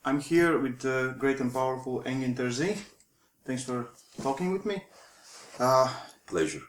I'm here with the great and powerful Engin Terzi. Thanks for talking with me. Pleasure.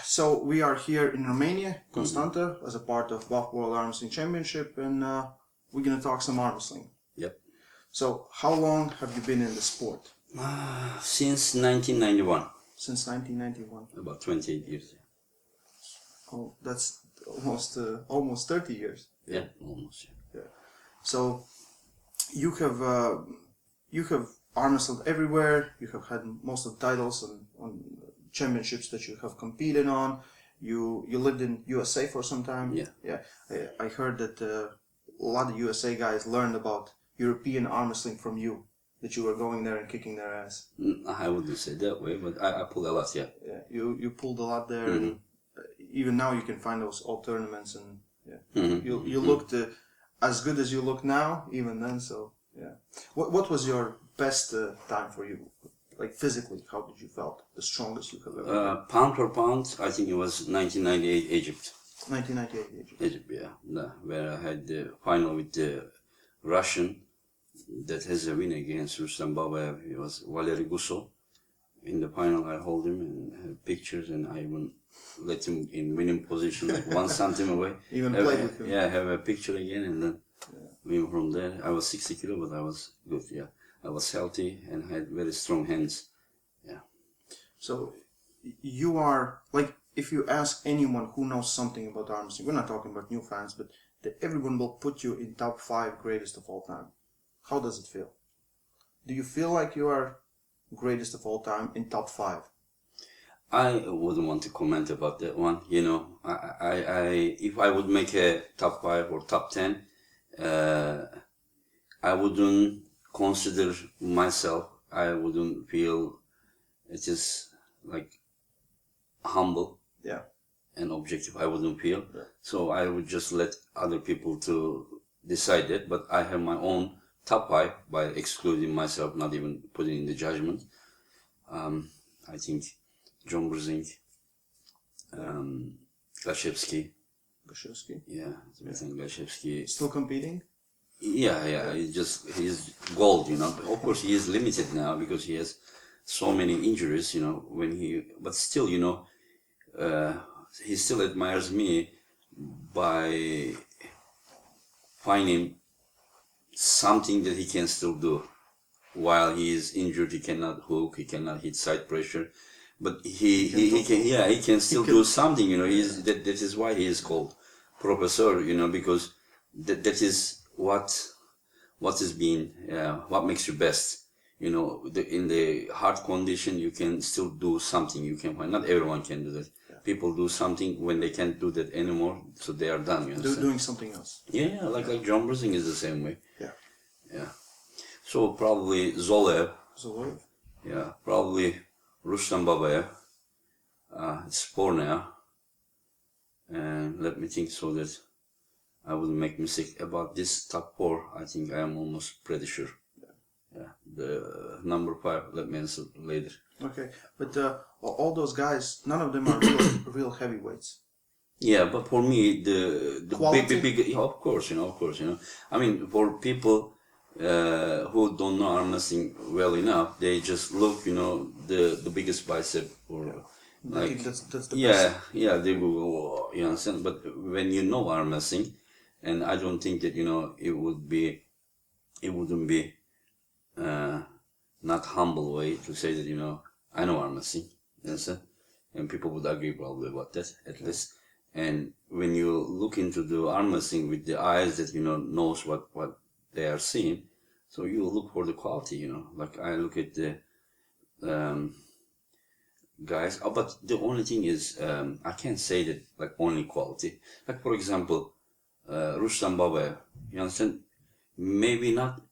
So we are here in Romania, Constanta, as a part of WAL World Arm Wrestling Championship, and we're going to talk some arm wrestling. Yep. So how long have you been in the sport? Since 1991. Since 1991. About 28 years. Oh, that's almost 30 years. Yeah, almost. Yeah. So you have arm wrestled everywhere. You have had most of the titles on championships that you have competed on. You lived in USA for some time. Yeah. Yeah. I heard that a lot of USA guys learned about European arm wrestling from you. That you were going there and kicking their ass. I wouldn't say that way, but I pulled a lot, yeah. Yeah. You pulled a lot there, and even now you can find those old tournaments, and you looked as good as you look now, even then. So yeah. What was your best time for you? Like physically, how did you felt? The strongest you have ever been? Pound per pound, I think it was 1998 Egypt. 1998 Egypt. Egypt, yeah. Where I had the final with the Russian that has a win against Ruslan Babayev. It was Valery Gusso. In the final, I hold him and have pictures, and I even let him in winning position, like 1 centimeter away. Even played with him. Yeah, have a picture again, and then win from there. I was 60 kilo, but I was good, yeah. I was healthy and had very strong hands, yeah. So, you are, like, if you ask anyone who knows something about arm wrestling, we're not talking about new fans, but everyone will put you in top 5 greatest of all time. How does it feel? Do you feel like you are greatest of all time in top 5? I wouldn't want to comment about that one. You know, I if I would make a top 5 or top 10, I wouldn't consider myself. I wouldn't feel it is like humble. Yeah. And objective. I wouldn't feel. Yeah. So I would just let other people to decide it. But I have my own top 5 by excluding myself, not even putting in the judgment. I think John Brzezinski, Gaszewski. Gaszewski? Yeah, Gaszewski. Still competing? Yeah. He's gold, you know. Of course, he is limited now because he has so many injuries, you know. But still, you know, he still admires me by finding something that he can still do. While he is injured, he cannot hook, he cannot hit side pressure, but he can still do something, you know. That is why he is called professor, you know, because that is what is being what makes you best, you know. In the hard condition, you can still do something. You can find, not everyone can do that. People do something when they can't do that anymore, so they are done. You understand? Doing something else. Yeah, like John Brzezinski is the same way. Yeah. So probably Zolev. Yeah, probably Ruslan Babayev. Sporna. And let me think so that I wouldn't make mistake about this top 4. I think I am almost pretty sure. Yeah. The number 5, let me answer later. Okay, but all those guys, none of them are real heavyweights. Yeah, but for me, the Quality? big, yeah, of course, you know. I mean, for people who don't know arm wrestling well enough, they just look, you know, the biggest bicep, or like that's the best. Yeah, they go, oh, you understand. But when you know arm wrestling, and I don't think that, you know, it wouldn't be not humble way to say that, you know, I know arm wrestling, you understand, and people would agree probably about that at least. And when you look into the arm wrestling with the eyes that, you know, knows what they are seeing, so you look for the quality, you know. Like I look at the guys, but the only thing is, I can't say that like only quality. Like for example, Ruslan Babayev, you understand? Maybe not.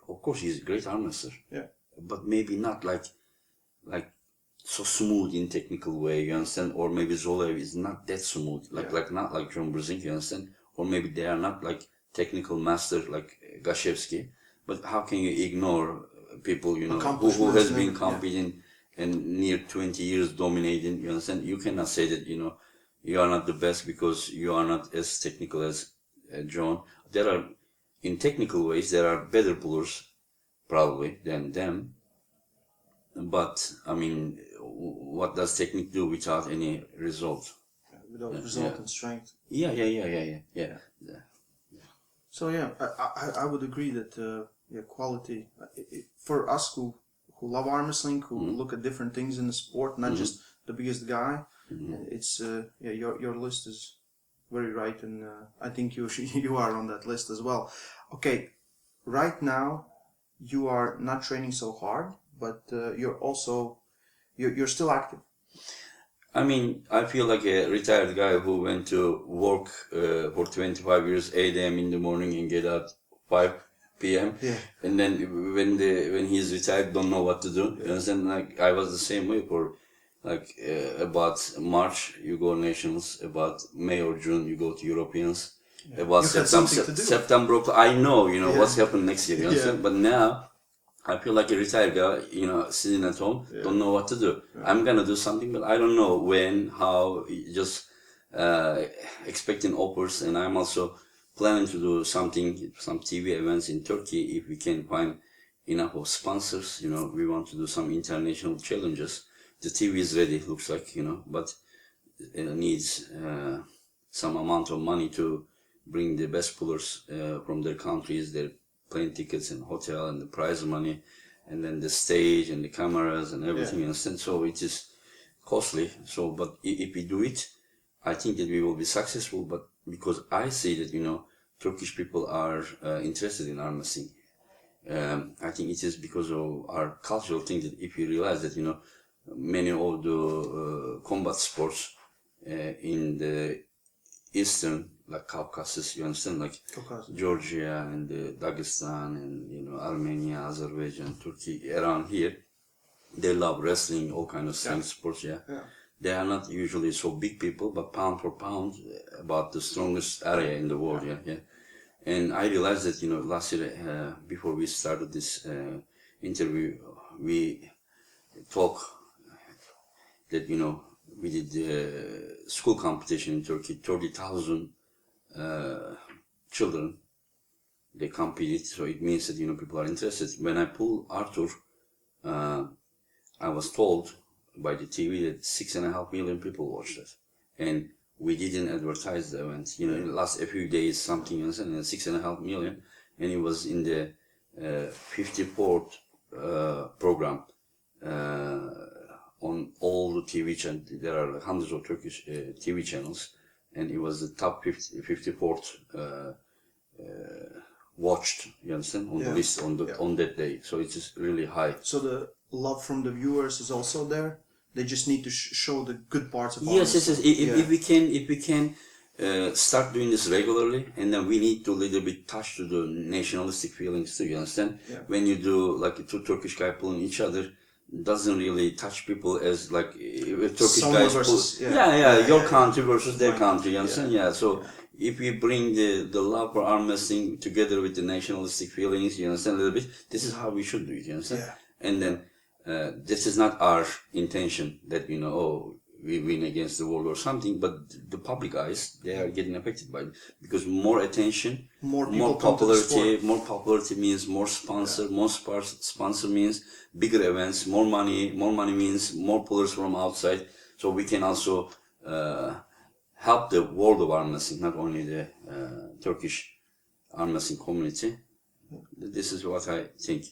Of course, he's a great arm wrestler. Yeah. But maybe not like so smooth in technical way, you understand? Or maybe Zolev is not that smooth, not like John Brzezinski, you understand? Or maybe they are not like technical masters like Gaszewski. But how can you ignore people, you know, who has been competing and near 20 years dominating, you understand? You cannot say that, you know, you are not the best because you are not as technical as John. In technical ways, there are better pullers probably than them. But I mean, what does technique do without any result? Without result and strength. Yeah. So yeah, I would agree that quality for us who love arm wrestling, who look at different things in the sport, not just the biggest guy. It's your list is very right, and I think you are on that list as well. Okay, right now you are not training so hard, but you're still active. I mean, I feel like a retired guy who went to work for 25 years, 8 a.m. in the morning and get out 5 p.m. Yeah. And then when he's retired, don't know what to do. You understand? Like I was the same way for like about March you go nationals, about May or June you go to Europeans. About September, I know what's happening next year. You understand? But now I feel like a retired guy, sitting at home, don't know what to do. I'm gonna do something, but I don't know when, how, just expecting offers. And I'm also planning to do something, some TV events in Turkey, if we can find enough of sponsors. We want to do some international challenges. The TV is ready, looks like, but it needs some amount of money to bring the best pullers from their countries, their plane tickets and hotel and the prize money, and then the stage and the cameras and everything else. And so it is costly. So, but if we do it, I think that we will be successful. But because I see that Turkish people are interested in arm wrestling, I think it is because of our cultural thing that if you realize that many of the combat sports in the eastern, like Caucasus, you understand, like Georgia and Dagestan and Armenia, Azerbaijan, Turkey, around here, they love wrestling, all kind of strength sports. They are not usually so big people, but pound for pound, about the strongest area in the world. And I realized that last year, before we started this interview, we talked that we did the school competition in Turkey, 30,000 children, they competed, so it means that people are interested. When I pulled Arthur, I was told by the TV that 6.5 million people watched it, and we didn't advertise the event. In the last a few days, something else, and 6.5 million, and it was in the 54th program on all the TV channels. There are hundreds of Turkish TV channels. And it was the top 54th watched, you understand, on the list on that day. So it is really high. So the love from the viewers is also there. They just need to show the good parts of Yes. If we can start doing this regularly, and then we need to little bit touch to the nationalistic feelings too. You understand? When you do like two Turkish guys pulling each other, doesn't really touch people as like if Turkish guys versus, your country versus their country, you understand? So if we bring the love for arm wrestling together with the nationalistic feelings, you understand, a little bit, this is how we should do it, you understand? And then this is not our intention that we win against the world or something, but the public eyes, they are getting affected by it, because more attention, more popularity means more sponsor, more sponsor means bigger events, more money means more pullers from outside, so we can also help the world of arm wrestling, not only the Turkish arm wrestling community. This is what I think.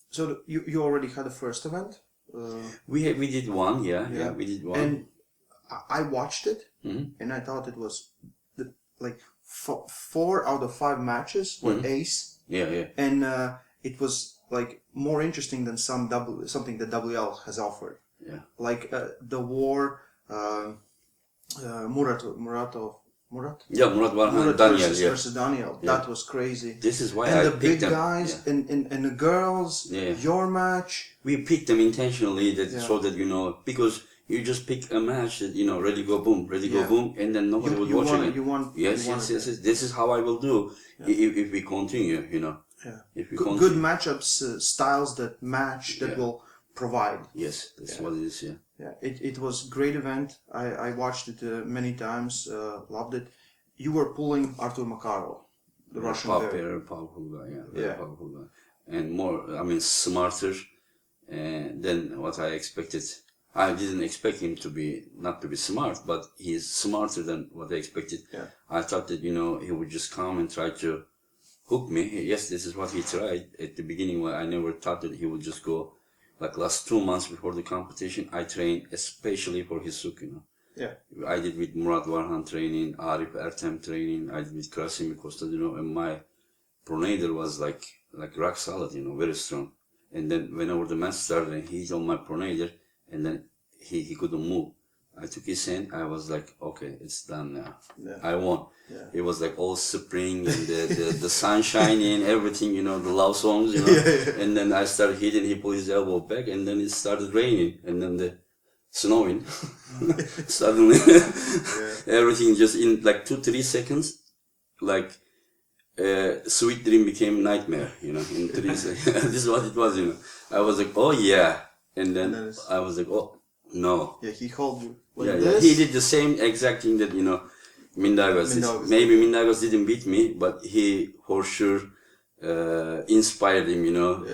So you already had a first event? We did one, we did one. And I watched it, and I thought it was like 4 out of 5 matches were ace. And it was like more interesting than something that WL has offered. Like the war, Murat versus Daniel. That was crazy. This is why I picked them. And the big guys and the girls, your match. We picked them intentionally so that, because you just pick a match that, ready, go, boom, and then nobody would watch it. Yes. This is how I will do if we continue, If we continue. Good matchups, styles that match, that will provide. Yes, that's what it is, It was a great event. I watched it many times, loved it. You were pulling Artur Makarov, the Russian very powerful guy, powerful guy. and more, I mean, smarter than what I expected. I didn't expect him to be, not to be smart, but he's smarter than what I expected. Yeah. I thought that, you know, he would just come and try to hook me. Yes, this is what he tried at the beginning. When I never thought that he would just go, like last 2 months before the competition, I trained especially for his hook, you know. Yeah. I did with Murat Varhan training, Arif Ertem training, I did with Krasimir Kostadinov, and my pronator was like rock solid, you know, very strong. And then whenever the match started and he hit on my pronator, and then he couldn't move, I took his hand, I was like, okay, it's done now. Yeah. I won. Yeah. It was like all spring and the sun shining, everything, you know, the love songs, you know. And then I started hitting, he pulled his elbow back, and then it started raining, and then the snowing. Suddenly, everything just in like 2-3 seconds, like sweet dream became nightmare, you know, in 3 seconds. This is what it was, you know. I was like, oh yeah. And then I was like, oh no. Yeah, he called you. Yeah. He did the same exact thing that, you know, Mindaugas did. Maybe Mindaugas didn't beat me, but he for sure inspired him, you know,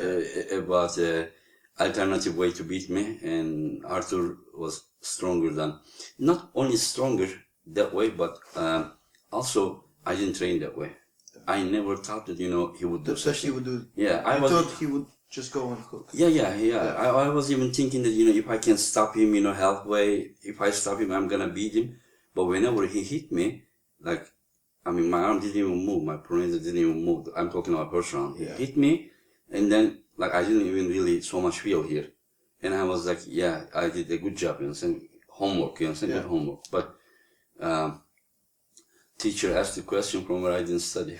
about alternative way to beat me. And Arthur was stronger than, not only stronger that way, but also I didn't train that way. I never thought that, you know, he would do that. He would do. Yeah, I thought he would just go and hook. Yeah. I was even thinking that, you know, if I can stop him, you know, halfway, if I stop him, I'm gonna beat him. But whenever he hit me, like, I mean, my arm didn't even move, my pronator didn't even move. I'm talking about first round. He hit me, and then, like, I didn't even really so much feel here. And I was like, yeah, I did a good job, you know, homework, you know, good homework. But teacher asked the question from where I didn't study.